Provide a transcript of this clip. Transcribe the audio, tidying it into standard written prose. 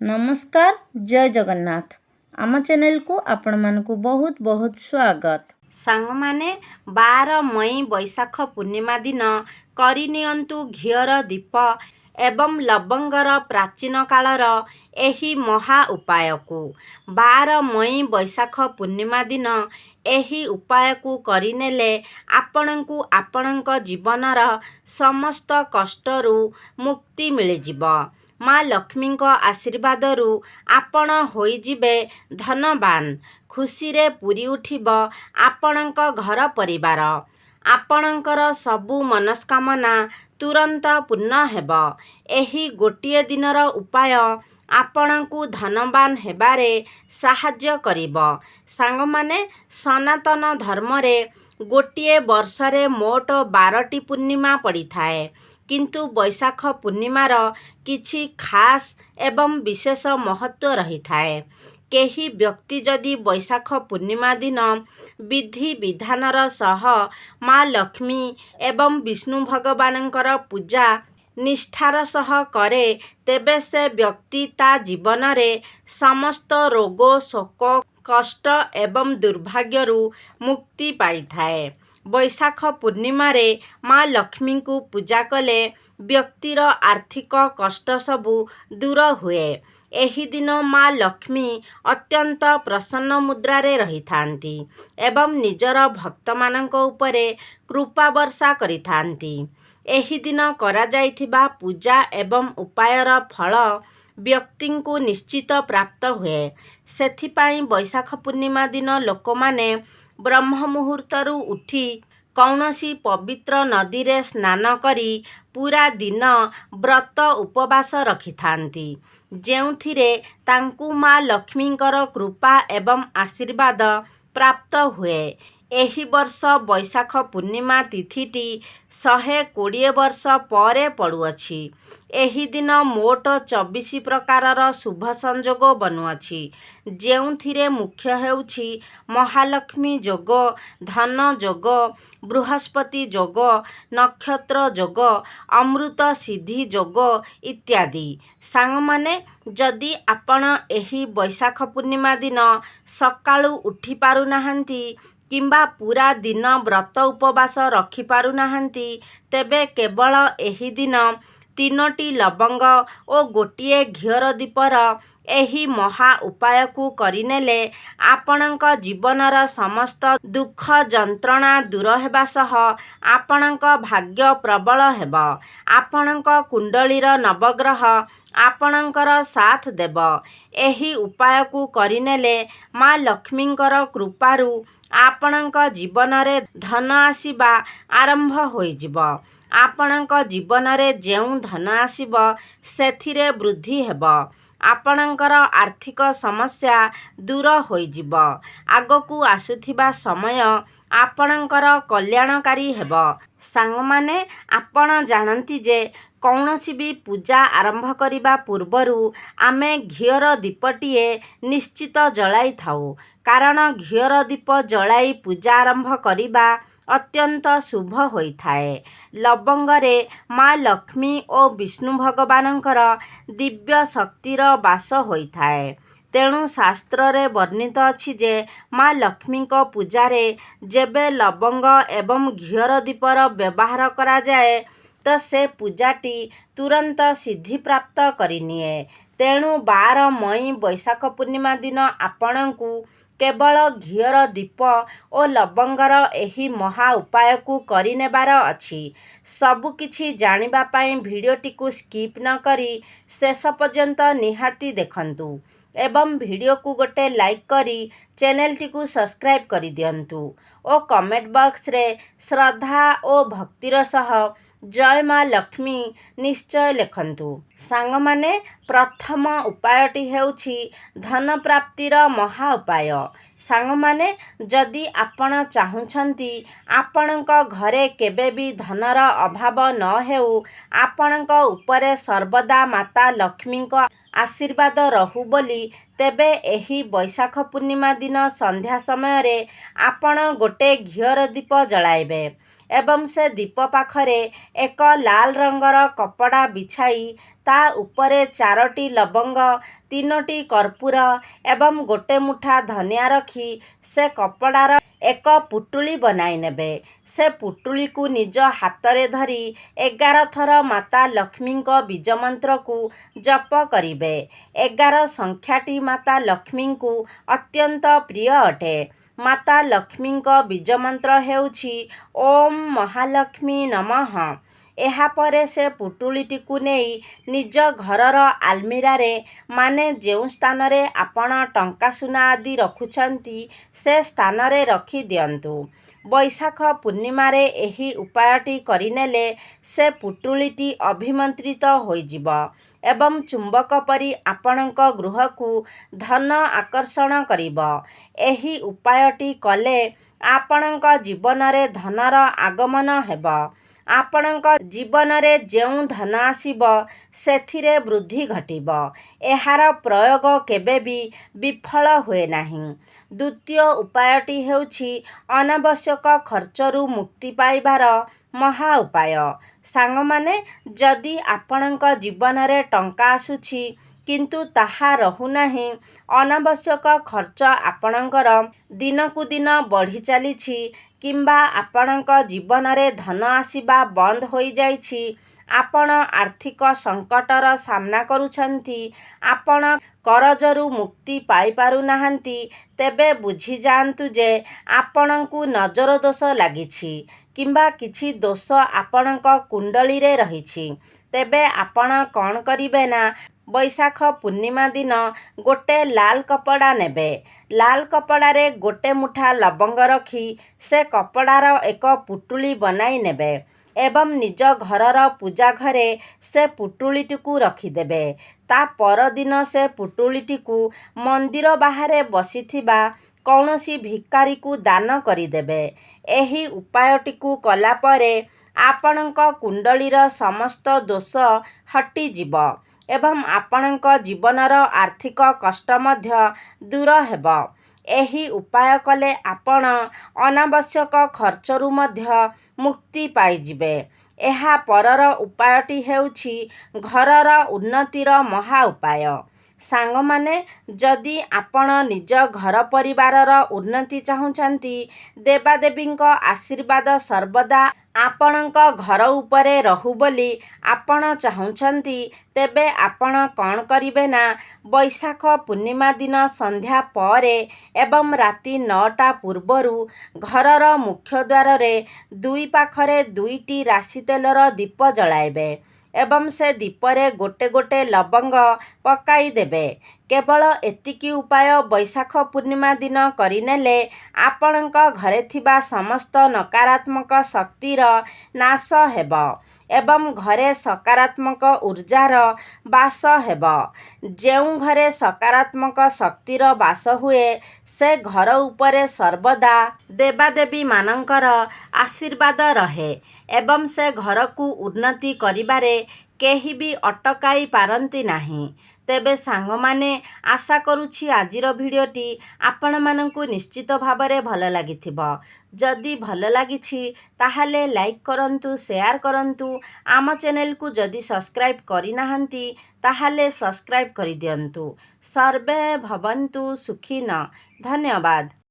नमस्कार जय जगन्नाथ आम चैनल को आपण मानकु बहुत बहुत स्वागत। सांग माने 12 मई बैशाख पूर्णिमा दिन करिनियंतु घियर दीप एवं लवंगर प्राचीन कालर एही महा उपाय को 12 मई बैशाख पूर्णिमा दिन एही उपाय को करिनेले आपणंकु आपणंक जीवनर समस्त कष्टरू मुक्ति मिलिजिब। माँ लक्ष्मी आशीर्वादरू आपण होइजिबे धनवान। खुशीरे पूरी उठिब आपणंक घर परिवार। आपणंकर सबु मनस्कामना तुरंत पूर्ण हेब। एही गोटिए दिनर उपाय आपणंकु धनवान हेबारे साहाय्य करिब। सांगमाने सनातन धर्मरे गोटिए वर्षरे मोट 12टी पूर्णिमा पड़ी थाए, किंतु बैशाख पूर्णिमार किछि खास एवं विशेष महत्व रही थाए। केही व्यक्ति जदि बैशाख पूर्णिमा दिन विधि विधानर सह माँ लक्ष्मी एवं विष्णु भगवानंकर पूजा निष्ठार सह करे तेबे से व्यक्ति ता जीवनरे समस्त रोग शोक कष्ट एवं दुर्भाग्यरू मुक्ति पाई थाए। बैशाख पूर्णिमारे माँ लक्ष्मी को पूजा कले व्यक्तिर आर्थिक कष्ट सबु दूर हुए। एही दिन माँ लक्ष्मी अत्यंत प्रसन्न मुद्रारे रही थांती एवं निजर भक्त मानक उपरे कृपा वर्षा करी थांती। एही दिन करा जाइथिबा पूजा एवं उपायर फल व्यक्तिंकु निश्चित प्राप्त हुए। सेथिपाई बैशाख पूर्णिमा दिन लोकमाने ब्रह्म मुहूर्तरू उठी कौनसी पवित्र नदी रे स्नान करी पूरा दिन व्रत उपवास रखी थांती, जेउथिरे तांकु माँ लक्ष्मींकर कृपा एवं आशीर्वाद प्राप्त हुए। एही वर्ष बैशाख पूर्णिमा तिथिटी 120 वर्ष परे पड़ुअछि। एही दिन मोट 24 प्रकारर शुभ संजोग बनुअछि, जेउथिरे मुख्य हेउछि महालक्ष्मी जोग, धन जोग, बृहस्पति जोग, नक्षत्र जोग, अमृत सिद्धि जोग इत्यादि। सांगमाने जदि आपण एही बैशाख पूर्णिमा दिन सकाळू उठी पारु नाहंती किंबा पूरा दिन व्रत उपवास रखी पारु नाहंती, तेबे केवल एही दिन 3टी लवंग ओ गोटिए घियर दीपर एही महा उपाय को करिनेले आपणंक जीवनर समस्त दुख जंत्रणा दूर हेबा सह आपणंक भाग्य प्रबल हेब। आपणंक कुंडलीर नवग्रह आपणंकर साथ देव। एही उपाय को करिनेले माँ लक्ष्मींकर कृपारू आपणंक जीवनरे धन आसीबा आरंभ होइजिब। आपणंक जीवनरे जेउ धन आसीब सेथिरे वृद्धि हेब। आपणंकर आर्थिक समस्या दूर होइजिब। आगकू आसुथिबा समय आपणंकर कल्याणकारी हेब। सांगमाने आपण जानती जे कौनसी भी पूजा आरंभ करिबा पूर्वरु आमे घियर दीपटिए निश्चित जलाई थाउ, कारण घियर दीप जलाई पूजा आरंभ करिबा अत्यंत शुभ होई थाए। लवंगरे माँ लक्ष्मी और विष्णु भगवानंकर दिव्य शक्तिर वास होई थाए। तेणु शास्त्र रे वर्णित अछि जे माँ लक्ष्मी को पूजारे जेबे लवंग एवं घियर दीपर व्यवहार करा जाए तो से पूजाटी तुरंत सिद्धि प्राप्त करिनिए। तेणु 12 मई बैशाख पूर्णिमा दिन आपणंकु केवल घियर दीप और लवंगर एही महा उपाय को करिनेबार अछि। सबु किछि जानिबा पाई भिडियोटी को स्किप न करी शेष पर्यंत निहाती देखंतु एवं वीडियो को गोटे लाइक करी चैनल टी को सब्सक्राइब करी दियंतु और कमेंट बॉक्स रे श्रद्धा और भक्तिर सह जय माँ लक्ष्मी निश्चय लिखंतु। सांगमाने प्रथम उपायटी हेउछि धन प्राप्तिर महा उपाय। सांगमाने जदि आपण चाहुछंती आपणक घरे केबे भी धनर अभाव न हेउ, आपणक उपरे सर्वदा माता लक्ष्मीक आशीर्वाद रहु बोली, तेबे एही बैशाख पूर्णिमा दिन संध्या समय रे आपण गोटे घियर दीप जलाइबे एवं से दीप पाखरे एक लाल रंगर कपड़ा बिछाई ତା ଉପରେ 4ଟି ଲବଙ୍ଗ, 3ଟି କର୍ପୂର ଏବଂ ଗୋଟେ ମୁଠା ଧନିଆ ରଖି ସେ କପଡ଼ାର ଏକ ପୁଟୁଳି ବନାଇ ନେବେ। ସେ ପୁଟୁଳିକୁ ନିଜ ହାତରେ ଧରି 11 ଥର ମାତା ଲକ୍ଷ୍ମୀଙ୍କ ବୀଜମନ୍ତ୍ରକୁ ଜପ କରିବେ। 11 ସଂଖ୍ୟାଟି ମାତା ଲକ୍ଷ୍ମୀଙ୍କୁ ଅତ୍ୟନ୍ତ ପ୍ରିୟ ଅଟେ। ମାତା ଲକ୍ଷ୍ମୀଙ୍କ ବୀଜମନ୍ତ୍ର ହେଉଛି ଓମ୍ ମହାଲକ୍ଷ୍ମୀ ନମଃ। ଏହାପରେ ସେ ପୁଟୁଳିଟିକୁ ନେଇ ନିଜ ଘରର ଆଲମିରାରେ ମାନେ ଯେଉଁ ସ୍ଥାନରେ ଆପଣ ଟଙ୍କା ସୁନା ଆଦି ରଖୁଛନ୍ତି ସେ ସ୍ଥାନରେ ରଖିଦିଅନ୍ତୁ। ବୈଶାଖ ପୂର୍ଣ୍ଣିମାରେ ଏହି ଉପାୟଟି କରିନେଲେ ସେ ପୁଟୁଳିଟି ଅଭିମନ୍ତ୍ରିତ ହୋଇଯିବ ଏବଂ ଚୁମ୍ବକ ପରି ଆପଣଙ୍କ ଗୃହକୁ ଧନ ଆକର୍ଷଣ କରିବ। ଏହି ଉପାୟଟି କଲେ ଆପଣଙ୍କ ଜୀବନରେ ଧନର ଆଗମନ ହେବ। ଆପଣଙ୍କ ଜୀବନରେ ଯେଉଁ ଧନ ଆସିବ ସେଥିରେ ବୃଦ୍ଧି ଘଟିବ। ଏହାର ପ୍ରୟୋଗ କେବେ ବି ବିଫଳ ହୁଏ ନାହିଁ। ଦ୍ୱିତୀୟ ଉପାୟଟି ହେଉଛି ଅନାବଶ୍ୟକ ଖର୍ଚ୍ଚରୁ ମୁକ୍ତି ପାଇବାର ମହା ଉପାୟ। ସାଙ୍ଗମାନେ, ଯଦି ଆପଣଙ୍କ ଜୀବନରେ ଟଙ୍କା ଆସୁଛି କିନ୍ତୁ ତାହା ରହୁନାହିଁ, ଅନାବଶ୍ୟକ ଖର୍ଚ୍ଚ ଆପଣଙ୍କର ଦିନକୁ ଦିନ ବଢ଼ି ଚାଲିଛି କିମ୍ବା ଆପଣଙ୍କ ଜୀବନରେ ଧନ ଆସିବା ବନ୍ଦ ହୋଇଯାଇଛି, ଆପଣ ଆର୍ଥିକ ସଙ୍କଟର ସାମ୍ନା କରୁଛନ୍ତି, ଆପଣ କରଜରୁ ମୁକ୍ତି ପାଇପାରୁନାହାନ୍ତି, ତେବେ ବୁଝିଯାଆନ୍ତୁ ଯେ ଆପଣଙ୍କୁ ନଜର ଦୋଷ ଲାଗିଛି କିମ୍ବା କିଛି ଦୋଷ ଆପଣଙ୍କ କୁଣ୍ଡଳୀରେ ରହିଛି। ତେବେ ଆପଣ କ'ଣ କରିବେ ନା, ବୈଶାଖ ପୂର୍ଣ୍ଣିମା ଦିନ ଗୋଟେ ଲାଲ କପଡ଼ା ନେବେ। ଲାଲ କପଡ଼ାରେ ଗୋଟେ ମୁଠା ଲବଙ୍ଗ ରଖି ସେ କପଡ଼ାର ଏକ ପୁଟୁଳି ବନାଇ ନେବେ ଏବଂ ନିଜ ଘରର ପୂଜା ଘରେ ସେ ପୁଟୁଳିଟିକୁ ରଖିଦେବେ। ତା ପରଦିନ ସେ ପୁଟୁଳିଟିକୁ ମନ୍ଦିର ବାହାରେ ବସିଥିବା କୌଣସି ଭିକାରୀକୁ ଦାନ କରିଦେବେ। ଏହି ଉପାୟଟିକୁ କଲା ପରେ ଆପଣଙ୍କ କୁଣ୍ଡଳୀର ସମସ୍ତ ଦୋଷ ହଟିଯିବ ଏବଂ ଆପଣଙ୍କ ଜୀବନର ଆର୍ଥିକ କଷ୍ଟ ମଧ୍ୟ ଦୂର ହେବ। ଏହି ଉପାୟ କଲେ ଆପଣ ଅନାବଶ୍ୟକ ଖର୍ଚ୍ଚରୁ ମଧ୍ୟ ମୁକ୍ତି ପାଇଯିବେ। ଏହା ପରର ଉପାୟଟି ହେଉଛି ଘରର ଉନ୍ନତିର ମହା ଉପାୟ। ସାଙ୍ଗମାନେ, ଯଦି ଆପଣ ନିଜ ଘର ପରିବାରର ଉନ୍ନତି ଚାହୁଁଛନ୍ତି, ଦେବାଦେବୀଙ୍କ ଆଶୀର୍ବାଦ ସର୍ବଦା ଆପଣଙ୍କ ଘର ଉପରେ ରହୁ ବୋଲି ଆପଣ ଚାହୁଁଛନ୍ତି, ତେବେ ଆପଣ କ'ଣ କରିବେ ନା, ବୈଶାଖ ପୂର୍ଣ୍ଣିମା ଦିନ ସନ୍ଧ୍ୟା ପରେ ଏବଂ ରାତି 9ଟା ପୂର୍ବରୁ ଘରର ମୁଖ୍ୟ ଦ୍ୱାରରେ ଦୁଇ ପାଖରେ 2ଟି ରାଶି ତେଲର ଦୀପ ଜଳାଇବେ ଏବଂ ସେ ଦୀପରେ ଗୋଟେ ଗୋଟେ ଲବଙ୍ଗ ପକାଇଦେବେ। କେବଳ ଏତିକି ଉପାୟ ବୈଶାଖ ପୂର୍ଣ୍ଣିମା ଦିନ କରିନେଲେ ଆପଣଙ୍କ ଘରେ ଥିବା ସମସ୍ତ ନକାରାତ୍ମକ ଶକ୍ତିର ନାଶ ହେବ ଏବଂ ଘରେ ସକାରାତ୍ମକ ଉର୍ଜାର ବାସ ହେବ। ଯେଉଁ ଘରେ ସକାରାତ୍ମକ ଶକ୍ତିର ବାସ ହୁଏ ସେ ଘର ଉପରେ ସର୍ବଦା ଦେବାଦେବୀମାନଙ୍କର ଆଶୀର୍ବାଦ ରହେ ଏବଂ ସେ ଘରକୁ ଉନ୍ନତି କରିବାରେ କେହି ବି ଅଟକାଇ ପାରନ୍ତି ନାହିଁ। ତେବେ ସାଙ୍ଗମାନେ, ଆଶା କରୁଛି ଆଜିର ଭିଡ଼ିଓଟି ଆପଣମାନଙ୍କୁ ନିଶ୍ଚିତ ଭାବରେ ଭଲ ଲାଗିଥିବ। ଯଦି ଭଲ ଲାଗିଛି ତାହେଲେ ଲାଇକ୍ କରନ୍ତୁ, ସେୟାର କରନ୍ତୁ। ଆମ ଚ୍ୟାନେଲକୁ ଯଦି ସବସ୍କ୍ରାଇବ୍ କରିନାହାନ୍ତି ତାହେଲେ ସବସ୍କ୍ରାଇବ୍ କରିଦିଅନ୍ତୁ। ସର୍ବେ ଭବନ୍ତୁ ସୁଖିନଃ। ଧନ୍ୟବାଦ।